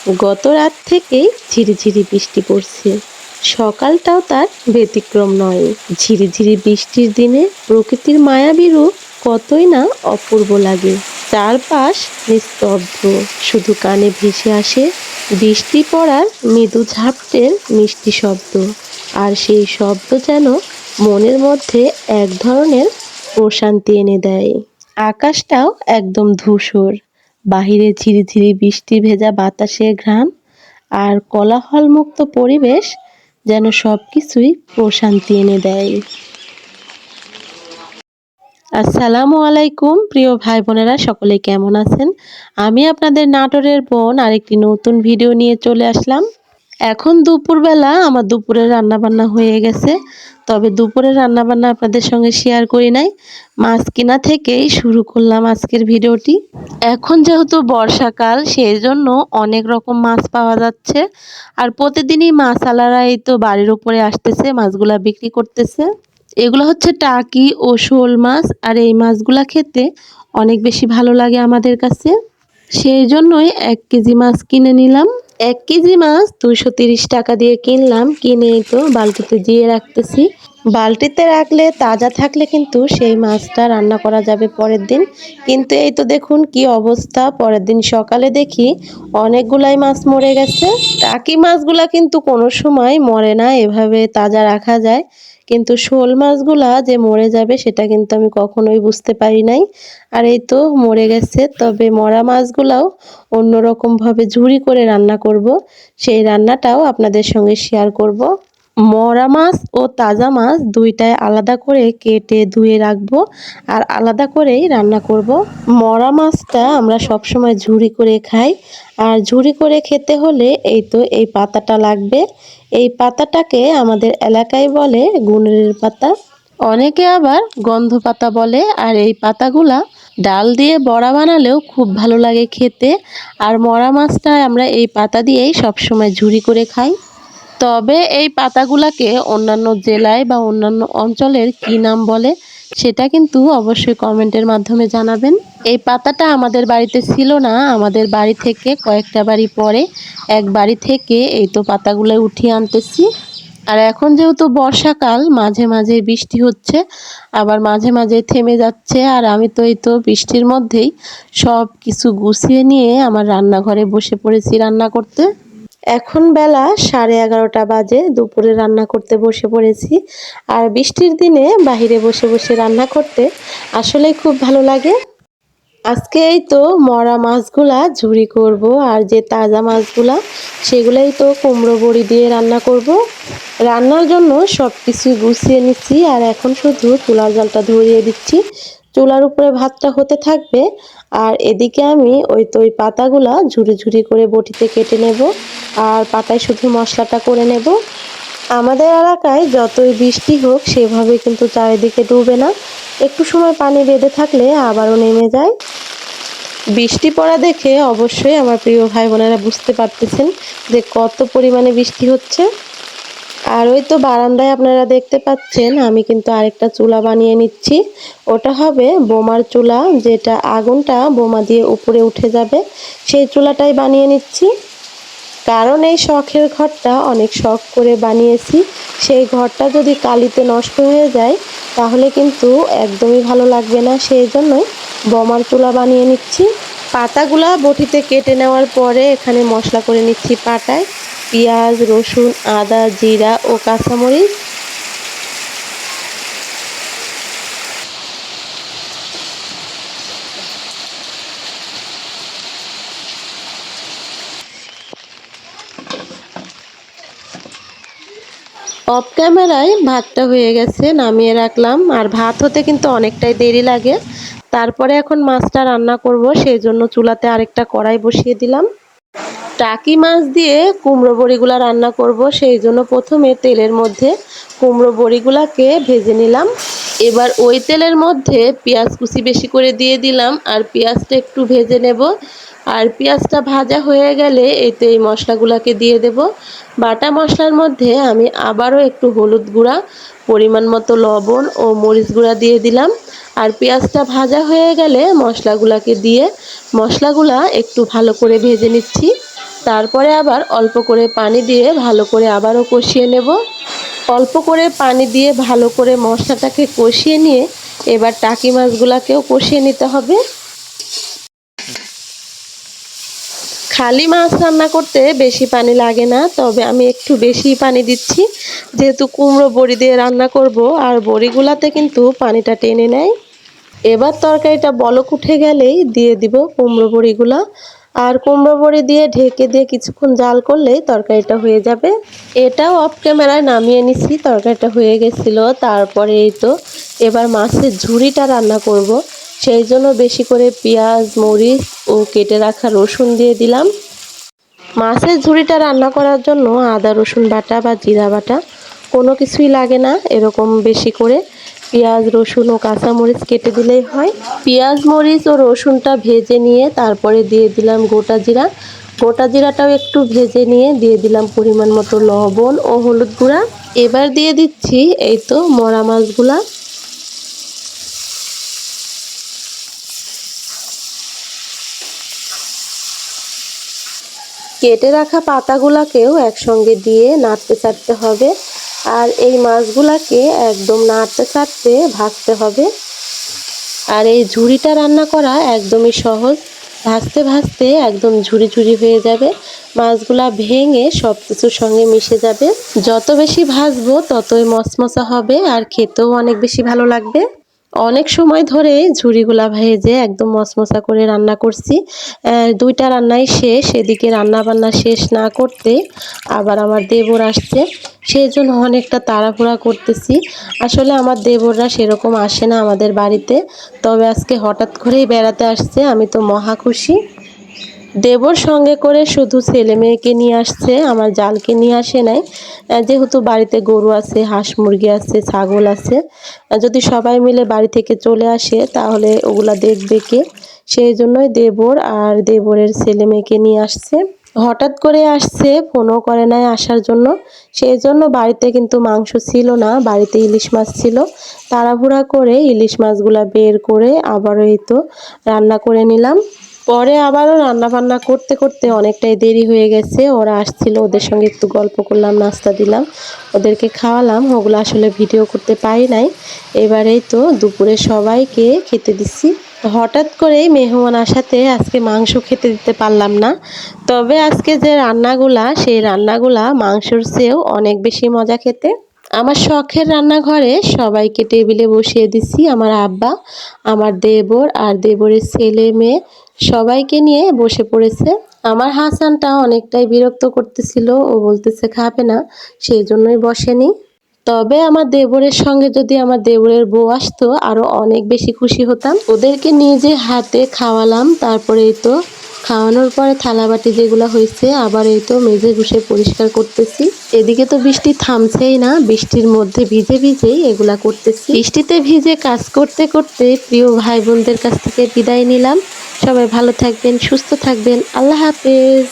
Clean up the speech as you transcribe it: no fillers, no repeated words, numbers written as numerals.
গত রাত থেকেই ঝিরিঝিরি বৃষ্টি পড়ছে। সকালটাও তার ব্যতিক্রম নয়। ঝিরিঝিরি বৃষ্টির দিনে প্রকৃতির মায়াবী রূপ কতই না অপূর্ব লাগে। চারপাশ নিস্তব্ধ, শুধু কানে ভেসে আসে বৃষ্টি পড়ার মৃদু ঝাপটের মিষ্টি শব্দ। আর সেই শব্দ যেন মনের মধ্যে এক ধরনের প্রশান্তি এনে দেয়। আকাশটাও একদম ধূসর, বাহিরে ঝিরিঝিরি বৃষ্টি ভেজা বাতাসের ঘ্রাণ আর কোলাহলমুক্ত পরিবেশ যেন সবকিছুই প্রশান্তি এনে দেয়। আসসালামু আলাইকুম প্রিয় ভাই বোনেরা, সকলে কেমন আছেন? আমি আপনাদের নাটোরের বোন আরেকটি নতুন ভিডিও নিয়ে চলে আসলাম। এখন দুপুরবেলা আমার দুপুরের রান্নাবান্না হয়ে গেছে, তবে দুপুরের রান্নাবান্না আপনাদের সঙ্গে শেয়ার করি নাই। মাছ কিনা থেকেই শুরু করলাম আজকের ভিডিওটি। এখন যেহেতু বর্ষাকাল, সেই জন্য অনেক রকম মাছ পাওয়া যাচ্ছে। আর প্রতিদিনই মাছওয়ালারা এই তো বাড়ির উপরে আসতেছে, মাছগুলা বিক্রি করতেছে। এগুলো হচ্ছে টাকি ও শোল মাছ, আর এই মাছগুলা খেতে অনেক বেশি ভালো লাগে আমাদের কাছে। সেই জন্যই 1 কেজি মাছ কিনে নিলাম। 1 কেজি মাছ 230 টাকা দিয়ে কিনলাম। কিনেই তো বালতিতে দিয়ে রাখতেছি। বালতিতে রাখলে তাজা থাকলে কিন্তু সেই মাছটা রান্না করা যাবে পরের দিন। কিন্তু এই তো দেখুন কি অবস্থা, পরের দিন সকালে দেখি অনেকগুলাই মাছ মরে গেছে। টাকি মাছগুলা কিন্তু কোনো সময় মরে না, এভাবে তাজা রাখা যায়। কিন্তু শোল মাছগুলা যে মরে যাবে সেটা কিন্তু আমি কখনোই বুঝতে পারি নাই। আর এই তো মরে গেছে। তবে মরা মাছগুলাও অন্যরকম ভাবে ঝুরি করে রান্না করব, সেই রান্নাটাও আপনাদের সঙ্গে শেয়ার করব। মরা মাছ ও তাজা মাছ দুইটাই আলাদা করে কেটে ধুয়ে রাখবো, আর আলাদা করেই রান্না করব। মরা মাছটা আমরা সবসময় ঝুরি করে খাই, আর ঝুরি করে খেতে হলে এই তো এই পাতাটা লাগবে। এই পাতাটাকে আমাদের এলাকায় বলে গুনরের পাতা, অনেকে আবার গন্ধ পাতা বলে। আর এই পাতাগুলা ডাল দিয়ে বড়া বানালেও খুব ভালো লাগে খেতে। আর মরা মাছটা আমরা এই পাতা দিয়েই সবসময় ঝুরি করে খাই। তবে এই পাতাগুলাকে অন্যান্য জেলায় বা অন্যান্য অঞ্চলের কি নাম বলে সেটা কিন্তু অবশ্যই কমেন্টের মাধ্যমে জানাবেন। এই পাতাটা আমাদের বাড়িতে ছিল না, আমাদের বাড়ি থেকে কয়েকটা বাড়ি পরে এক বাড়ি থেকে এই তো পাতাগুলো উঠিয়ে আনতেছি। আর এখন যেহেতু বর্ষাকাল, মাঝে মাঝে বৃষ্টি হচ্ছে, আবার মাঝে মাঝে থেমে যাচ্ছে। আর আমি তো এই তো বৃষ্টির মধ্যেই সব কিছু গুছিয়ে নিয়ে আমার রান্নাঘরে বসে পড়েছি রান্না করতে। এখন বেলা 11:30 বাজে, দুপুরে রান্না করতে বসে পড়েছি। আর বৃষ্টির দিনে বাহিরে বসে বসে রান্না করতে আসলেই খুব ভালো লাগে। আজকে এই তো মরা মাছগুলা ঝুরি করব, আর যে তাজা মাছগুলা সেগুলাই তো কুমড়ো বড়ি দিয়ে রান্না করব। রান্নার জন্য সব কিছু গুছিয়ে নিচ্ছি, আর এখন শুধু চুলার জালটা ধরিয়ে দিচ্ছি। চুলার উপরে ভাতটা হতে থাকবে, আর এদিকে আমি ওই পাতাগুলা ঝুরি ঝুরি করে বটিতে কেটে নেব, আর পাতায় শুধু মশলাটা করে নেব। আমাদের এলাকায় যতই বৃষ্টি হোক সেভাবে কিন্তু চারিদিকে ডুবে না, একটু সময় পানি বেঁধে থাকলে আবারও নেমে যায়। বৃষ্টি পড়া দেখে অবশ্যই আমার প্রিয় ভাই বোনেরা বুঝতে পারতেছেন যে কত পরিমাণে বৃষ্টি হচ্ছে। আর ওই তো বারান্দায় আপনারা দেখতে পাচ্ছেন আমি কিন্তু আরেকটা চুলা বানিয়ে নিচ্ছি। ওটা হবে বোমার চুলা, যেটা আগুনটা বোমা দিয়ে উপরে উঠে যাবে, সেই চুলাটাই বানিয়ে নিচ্ছি। কারণ এই শখের ঘরটা অনেক শখ করে বানিয়েছি, সেই ঘরটা যদি কালিতে নষ্ট হয়ে যায় তাহলে কিন্তু একদমই ভালো লাগবে না, সেই জন্যই বোমার চুলা বানিয়ে নিচ্ছি। পাতাগুলা বটিতে কেটে নেওয়ার পরে এখানে মশলা করে নিচ্ছি পাটায়। পেঁয়াজ, রসুন, আদা, জিরা ও কাঁচামরিচ। অফ ক্যামেরায় ভাতটা হয়ে গেছে, নামিয়ে রাখলাম। আর ভাত হতে কিন্তু অনেকটাই দেরি লাগে। তারপরে এখন মাছটা রান্না করব, সেই জন্য চুলাতে আরেকটা কড়াই বসিয়ে দিলাম। টাকি মাছ দিয়ে কুমড়ো বড়িগুলা রান্না করব, সেই জন্য প্রথমে তেলের মধ্যে কুমড়ো বড়িগুলাকে ভেজে নিলাম। এবার ওই তেলের মধ্যে পেঁয়াজ কুচি বেশি করে দিয়ে দিলাম, আর পেঁয়াজটা একটু ভেজে নেব। আর পেঁয়াজটা ভাজা হয়ে গেলে এতে এই মশলাগুলোকে দিয়ে দেব। বাটা মশলার মধ্যে আমি আবারও একটু হলুদ গুঁড়া, পরিমাণ মতো লবণ ও মরিচ গুঁড়া দিয়ে দিলাম। আর পেঁয়াজটা ভাজা হয়ে গেলে মশলাগুলোকে দিয়ে মশলাগুলা একটু ভালো করে ভেজে নিচ্ছি। তারপরে আবার অল্প করে পানি দিয়ে ভালো করে আবারও কষিয়ে নেব। অল্প করে পানি দিয়ে ভালো করে মশলাটাকে কষিয়ে নিয়ে এবার টাকি মাছগুলাকেও কষিয়ে নিতে হবে। খালি মাছ রান্না করতে বেশি পানি লাগে না, তবে আমি একটু বেশি পানি দিচ্ছি, যেহেতু কুমড়ো বড়ি দিয়ে রান্না করব আর বড়িগুলাতে কিন্তু পানিটা টেনে নেয়। এবার তরকারিটা বলক উঠে গেলেই দিয়ে দিব কুমড়ো বড়িগুলা, আর কুমড়ো বড়ি দিয়ে ঢেকে দিয়ে কিছুক্ষণ জাল করলেই তরকারিটা হয়ে যাবে। এটাও অফ ক্যামেরায় নামিয়ে নিছি, তরকারিটা হয়ে গেছিলো। তারপরে এই তো এবার মাছের ঝুড়িটা রান্না করব, সেই জন্য বেশি করে পেঁয়াজ, মরিচ ও কেটে রাখা রসুন দিয়ে দিলাম। মাছের ঝুড়িটা রান্না করার জন্য আদা রসুন বাটা বা জিরা বাটা কোনো কিছুই লাগে না, এরকম বেশি করে পেঁয়াজ, রসুন ও কাঁচামরিচ কেটে দিলেই হয়। পেঁয়াজ, মরিচ ও রসুনটা ভেজে নিয়ে তারপরে দিয়ে দিলাম গোটা জিরা। গোটা জিরাটাও একটু ভেজে নিয়ে দিয়ে দিলাম পরিমাণ মতো লবণ ও হলুদ গুঁড়া। এবার দিয়ে দিচ্ছি এই তো মরা মাছগুলা। কেটে রাখা পাতাগুলাকেও একসঙ্গে দিয়ে নাড়তে চাড়তে হবে, আর এই মাছগুলাকে একদম নাড়তে চাড়তে ভাজতে হবে। আর এই ঝুড়িটা রান্না করা একদমই সহজ, ভাজতে ভাজতে একদম ঝুড়ি ঝুড়ি হয়ে যাবে, মাছগুলা ভেঙে সব কিছুর সঙ্গে মিশে যাবে। যত বেশি ভাজবো ততই মচমচা হবে আর খেতেও অনেক বেশি ভালো লাগবে। অনেক সময় ধরে ঝুড়িগুলা ভেজে একদম মচমচা করে রান্না করছি। দুইটা রান্নাই শেষ, এদিকে রান্না বান্না শেষ না করতে আবার আমার দেবর আসছে, সেই জন্য অনেকটা তাড়াহুড়া করতেছি। আসলে আমার দেবররা সেরকম আসে না আমাদের বাড়িতে, তবে আজকে হঠাৎ করেই বেড়াতে আসছে, আমি তো মহা খুশি। দেবর সঙ্গে করে শুধু ছেলে মেয়েকে নিয়ে আসছে, আমার জালকে নিয়ে আসে নাই। যেহেতু বাড়িতে গরু আছে, হাঁস মুরগি আছে, ছাগল আছে, যদি সবাই মিলে বাড়ি থেকে চলে আসে তাহলে ওগুলা দেখবে কে, সেই জন্যই দেবর আর দেবরের ছেলে মেয়েকে নিয়ে আসছে। হঠাৎ করে আসছে, ফোনও করে নাই আসার জন্য, সেই জন্য বাড়িতে কিন্তু মাংস ছিল না, বাড়িতে ইলিশ মাছ ছিল। তাড়াহুড়া করে ইলিশ মাছগুলা বের করে আবারও এই তো রান্না করে নিলাম। পরে আবারও রান্না বান্না করতে করতে অনেকটাই দেরি হয়ে গেছে, ওরা আসছিল, ওদের সঙ্গে একটু গল্প করলাম, নাস্তা দিলাম, ওদেরকে খাওয়ালাম, ওগুলো আসলে ভিডিও করতে পারি নাই। এবারেই তো দুপুরে সবাইকে খেতে দিচ্ছি। হঠাৎ করেই মেহমান আসাতে আজকে মাংস খেতে দিতে পারলাম না, তবে আজকে যে রান্নাগুলা সেই রান্নাগুলা মাংসর চেয়েও অনেক বেশি মজা খেতে। আমার শখের রান্নাঘরে সবাইকে টেবিলে বসিয়ে দিছি, আমার আব্বা, আমার দেবর আর দেবরের ছেলে মেয়ে সবাইকে নিয়ে বসে পড়েছে। আমার হাসানটা অনেকটাই বিরক্ত করতেছিল, ও বলতেছে খাবে না, সেই জন্যই বসেনি। তবে আমার দেবরের সঙ্গে যদি আমার দেবরের বউ আসতো আরো অনেক বেশি খুশি হতাম। ওদেরকে নিজে হাতে খাওয়ালাম, তারপরে এই তো খাওয়ানোর পরে থালাবাটি যেগুলো হয়েছে আবার এই তো মেজে ঘুষে পরিষ্কার করতেছি। এদিকে তো বৃষ্টি থামছেই না, বৃষ্টির মধ্যে ভিজে ভিজেই এগুলা করতেছি। বৃষ্টিতে ভিজে কাজ করতে করতে প্রিয় ভাই বোনদের কাছ থেকে বিদায় নিলাম। সবাই ভালো থাকবেন, সুস্থ থাকবেন, আল্লাহ হাফেজ।